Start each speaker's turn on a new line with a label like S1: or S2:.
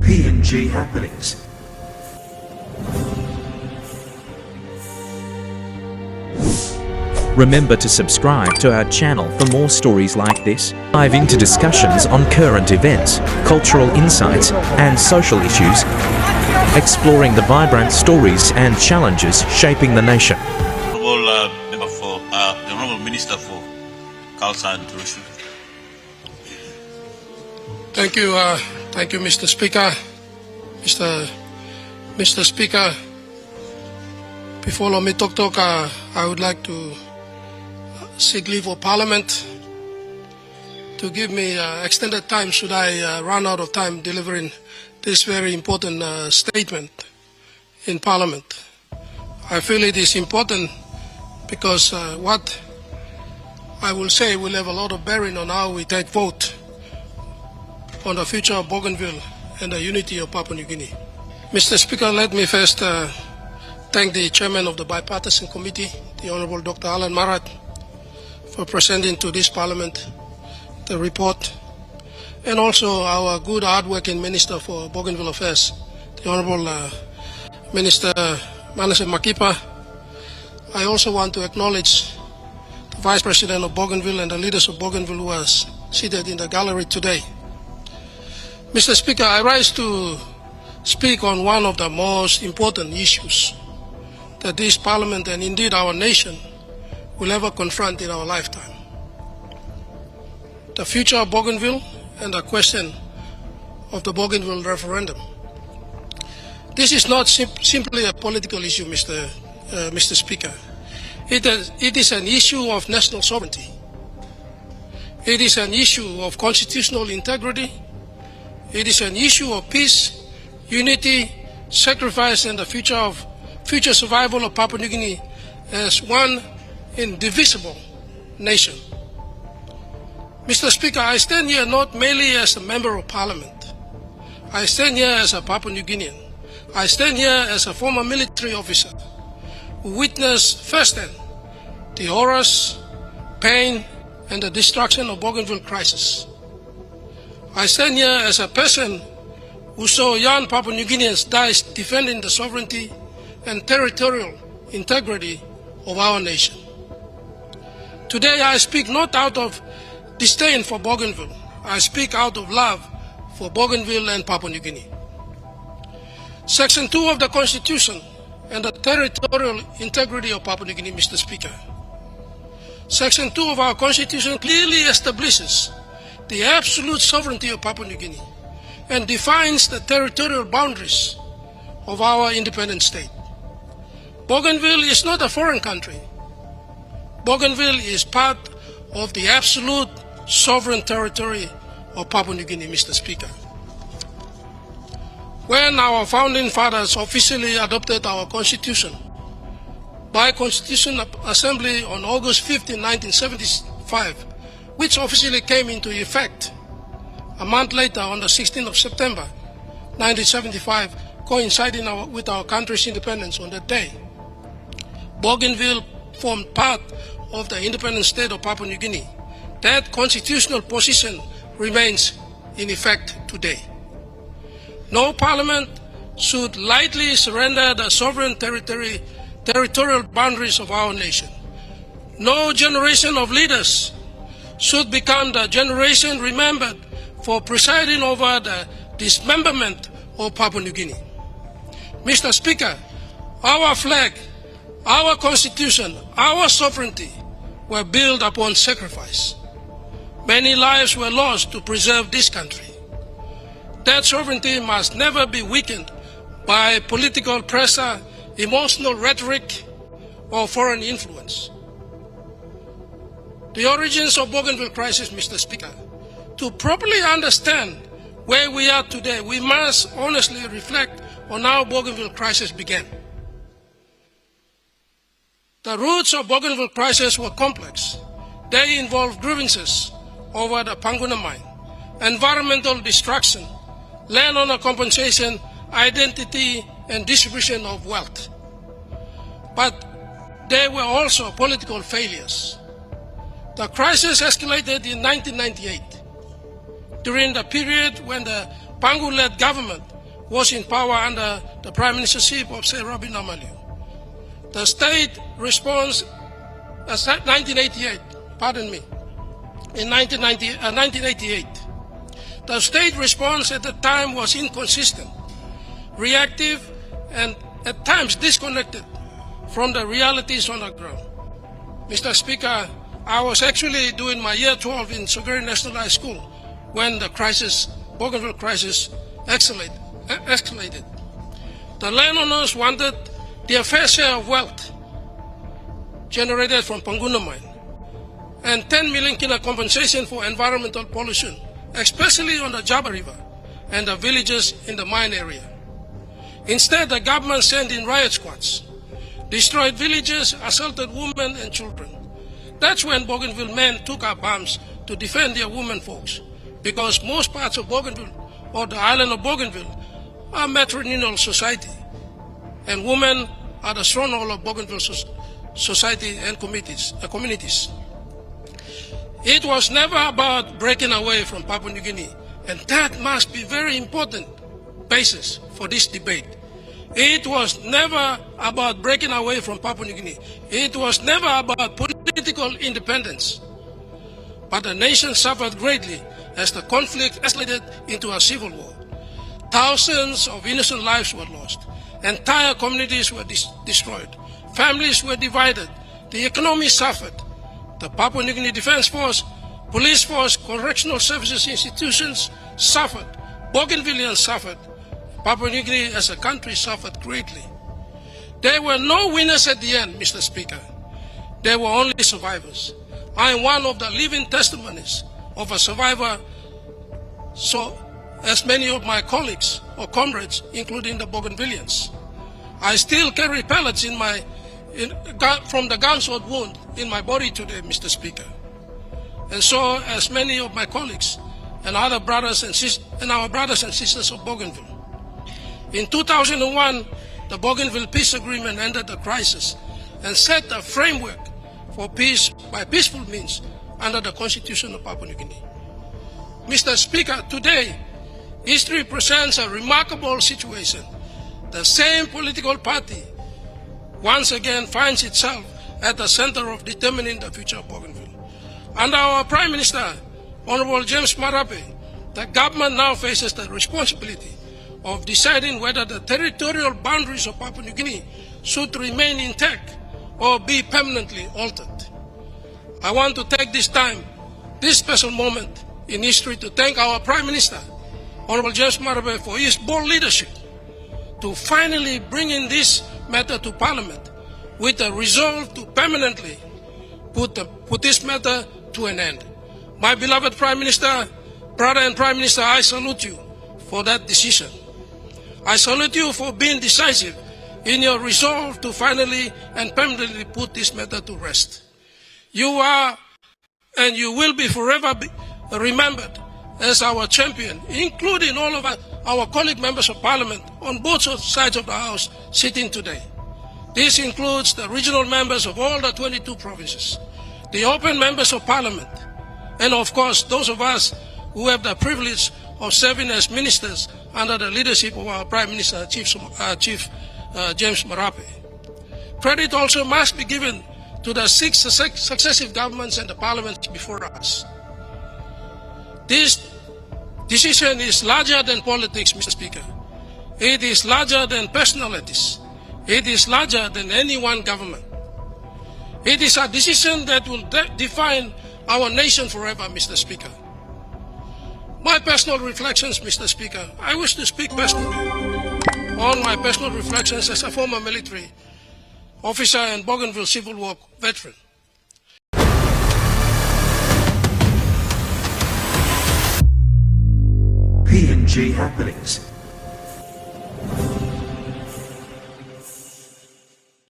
S1: PNG Happenings.
S2: Remember to subscribe to our channel for more stories like this. Dive into discussions on current events, cultural insights and social issues, exploring the vibrant stories and challenges shaping the nation.
S3: The Honourable Minister for Culture and Tourism.
S4: Thank you, Mr. Speaker. Mr. Speaker, before me talk, I would like to seek leave of Parliament to give me extended time should I run out of time delivering this very important statement in Parliament. I feel it is important because what I will say will have a lot of bearing on how we take vote on the future of Bougainville and the unity of Papua New Guinea. Mr. Speaker, let me first thank the Chairman of the Bipartisan Committee, the Honourable Dr. Alan Marat, for presenting to this Parliament the report, and also our good hard-working Minister for Bougainville Affairs, the Honourable Minister Manasseh Makipa. I also want to acknowledge the Vice President of Bougainville and the leaders of Bougainville who are seated in the gallery today. Mr. Speaker, I rise to speak on one of the most important issues that this Parliament and indeed our nation will ever confront in our lifetime. The future of Bougainville and the question of the Bougainville Referendum. This is not simply a political issue, Mr. Speaker. It is an issue of national sovereignty. It is an issue of constitutional integrity. It is an issue of peace, unity, sacrifice, and the future survival of Papua New Guinea as one indivisible nation. Mr. Speaker, I stand here not merely as a member of Parliament. I stand here as a Papua New Guinean. I stand here as a former military officer who witnessed firsthand the horrors, pain, and the destruction of Bougainville crisis. I stand here as a person who saw young Papua New Guineans die defending the sovereignty and territorial integrity of our nation. Today I speak not out of disdain for Bougainville. I speak out of love for Bougainville and Papua New Guinea. Section 2 of the Constitution and the territorial integrity of Papua New Guinea, Mr. Speaker. Section 2 of our Constitution clearly establishes the absolute sovereignty of Papua New Guinea and defines the territorial boundaries of our independent state. Bougainville is not a foreign country. Bougainville is part of the absolute sovereign territory of Papua New Guinea, Mr. Speaker. When our founding fathers officially adopted our Constitution by Constitutional Assembly on August 15, 1975, which officially came into effect a month later on the 16th of September 1975, coinciding with our country's independence on that day, Bougainville formed part of the independent state of Papua New Guinea. That constitutional position remains in effect today. No parliament should lightly surrender the sovereign territorial boundaries of our nation. No generation of leaders should become the generation remembered for presiding over the dismemberment of Papua New Guinea. Mr. Speaker, our flag, our constitution, our sovereignty were built upon sacrifice. Many lives were lost to preserve this country. That sovereignty must never be weakened by political pressure, emotional rhetoric, or foreign influence. The origins of Bougainville crisis, Mr. Speaker. To properly understand where we are today, we must honestly reflect on how Bougainville crisis began. The roots of Bougainville crisis were complex. They involved grievances over the Panguna mine, environmental destruction, land owner compensation, identity, and distribution of wealth. But there were also political failures. The crisis escalated in 1998, during the period when the Pangu-led government was in power under the Prime Ministership of Sir Robin Namah. The state response, 1988, pardon me, in 1988. The state response at the time was inconsistent, reactive, and at times disconnected from the realities on the ground. Mr. Speaker, I was actually doing my year 12 in Sugary National High School when the crisis, Bougainville crisis, escalated. The landowners wanted their fair share of wealth generated from Panguna mine and 10 million kina compensation for environmental pollution, especially on the Jaba River and the villages in the mine area. Instead, the government sent in riot squads, destroyed villages, assaulted women and children. That's when Bougainville men took up arms to defend their women folks, because most parts of Bougainville, or the island of Bougainville, are matrilineal society, and women are the stronghold of Bougainville society and communities. It was never about breaking away from Papua New Guinea, and that must be very important basis for this debate. It was never about breaking away from Papua New Guinea. It was never about political independence. But the nation suffered greatly as the conflict escalated into a civil war. Thousands of innocent lives were lost. Entire communities were destroyed. Families were divided. The economy suffered. The Papua New Guinea Defense Force, Police Force, Correctional Services institutions suffered. Bougainvilleans suffered. Papua New Guinea as a country suffered greatly. There were no winners at the end, Mr. Speaker. There were only survivors. I am one of the living testimonies of a survivor, so as many of my colleagues or comrades, including the Bougainvilleans. I still carry pellets from the gunshot wound in my body today, Mr. Speaker. And so, as many of my colleagues and other brothers and our brothers and sisters of Bougainville. In 2001, the Bougainville Peace Agreement ended the crisis and set a framework for peace by peaceful means under the Constitution of Papua New Guinea. Mr. Speaker, today, history presents a remarkable situation. The same political party once again finds itself at the center of determining the future of Bougainville. Under our Prime Minister, Honorable James Marape, the government now faces the responsibility of deciding whether the territorial boundaries of Papua New Guinea should remain intact or be permanently altered. I want to take this time, this special moment in history, to thank our Prime Minister, Honorable James Marape, for his bold leadership to finally bring in this matter to Parliament with a resolve to permanently put this matter to an end. My beloved Prime Minister, brother and Prime Minister, I salute you for that decision. I salute you for being decisive in your resolve to finally and permanently put this matter to rest. You are and you will be forever remembered as our champion, including all of our colleague members of Parliament on both sides of the House sitting today. This includes the regional members of all the 22 provinces, the open members of Parliament, and of course those of us who have the privilege of serving as ministers under the leadership of our Prime Minister, Chief James Marape. Credit also must be given to the 6 successive governments and the parliaments before us. This decision is larger than politics, Mr. Speaker. It is larger than personalities. It is larger than any one government. It is a decision that will define our nation forever, Mr. Speaker. My personal reflections, Mr. Speaker, I wish to speak personally on my personal reflections as a former military officer and Bougainville Civil War veteran.
S2: PNG Happenings.